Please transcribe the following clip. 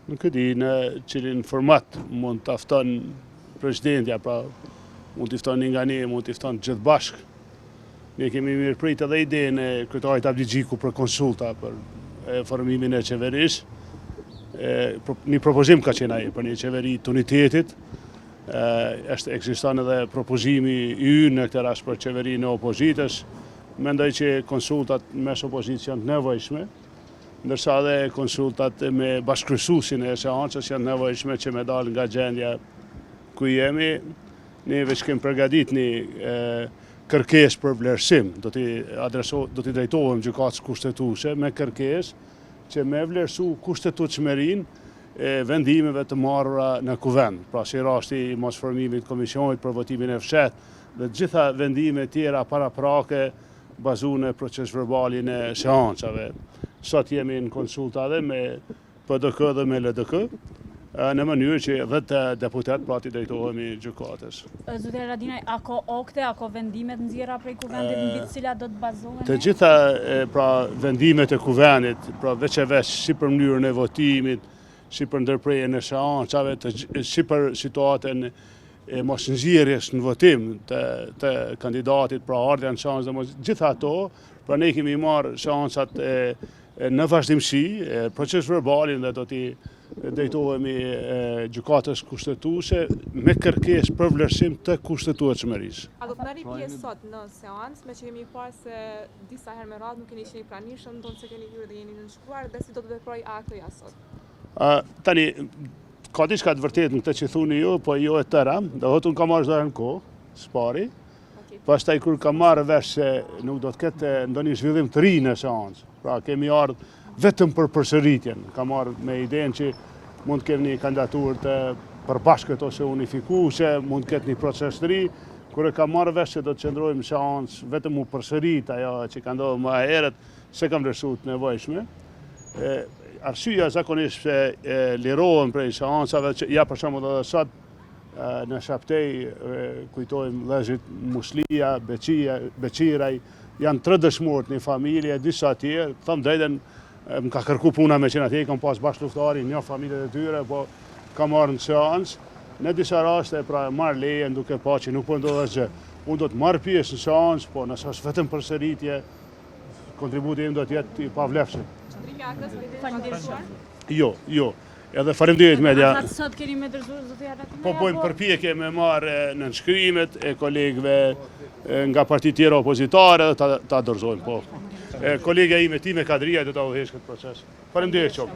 Nuk e di në cilin format mund të afton presidentja, pra mund të fton nga ne, mund të fton gjithë bashkë. Ne kemi mirëprit edhe idenë e kryetarit Avdi Gjiku për konsulta për formimin e qeverisë. Një propozim ka qenë ai për një qeveri të unitetit. Ekziston edhe propozimi i ynë në këtë rast për qeverinë e opozitës. Mendoj që konsultat mes opozitës janë të nevojshme, ndërsa edhe konsultat me bashkëkryesuesin e seancës janë nevojshme që me dalë nga gjendja ku jemi. Ne veç kemi përgatitur një kërkesë për vlerësim, do t'i drejtohem gjykatës kushtetuese me kërkesë që me vlerësu kushtetutshmërinë e vendimeve të marrura në kuvend, pra si rasti i mosformimit të komisionit për votimin e fshehtë dhe të gjitha vendime tjera paraprake bazuar në proces verbalin e seancave. Sot jemi në konsulta dhe me PDK dhe me LDK, në mënyrë që 10 deputet pra t'i drejtohemi gjykatës. Zotëri Haradinaj, ako okte, ako vendimet nxjerra prej kuvendit mbi të cilat do të bazohen? Të gjitha pra vendimet e kuvendit, pra veç si për mënyrën e votimit, si për ndërprerjen e seancave, si për situatën e mos nxjerrjes në votim të kandidatit, pra ardha në seancë dhe gjitha ato, pra ne kemi marrë seancat në vazhdimsi, proces verbalin dhe do t'i drejtohemi gjykatës kushtetuese me kërkesë për vlerësim të kushtetueshmërisë. A do të merrni pjesë sot në seancë, me që kemi parë se disa herë me radhë nuk keni qenë pranishëm, ndonë se keni hyrë dhe jeni nënshkruar, dhe si do të veprojë aktoja sot? Tani, ka diçka të vërtetë në këtë që thuni ju, po jo e tëra, dhe unë ka marrë çdo herë në kohë, s'pari. Pastaj kur ka marrë vesh se nuk do të ketë ndonjë zhvillim të ri në seancë. Pra kemi ardhur vetëm për përsëritjen. Ka marrë me idenë që mund të ketë një kandidaturë të përbashkët ose unifikuese, mund të ketë një proces të ri. Kur e ka marrë vesh se do të qëndrojmë në seancë vetëm u përsërit ajo që ka ndodhur më herët, se kam vlerësuar të nevojshme. Arsyeja zakonisht se lirohen prej seancave që ja për shembull edhe sot në Shaptej kujtojmë vëllezërit Muslia, Beqiraj, janë 3 dëshmorë një familje, disa tjerë, them drejtën, më ka kërku puna me qenë atje, kam pas bashkë luftari, një familje të tyre, po kam marrë në seancë. Në disa raste pra marrë lejen duke pa që nuk po ndodh asgjë. Unë do të marr pjesë në seancë, po nëse është vetëm përsëritje, kontributi im do të jetë i pavlefshëm. Qëndrimi aktës faleminderit. Jo. Edhe faleminderit media. Sot keni me dorëzuar zotëri Haradinaj? Po bojmë përpjekje me marrë në nënshkrimet e kolegëve nga partitë tjera opozitare dhe ta dorëzojmë, po. Kolegja ime Time Kadria do ta udhëhesh këtë proces. Faleminderit shumë.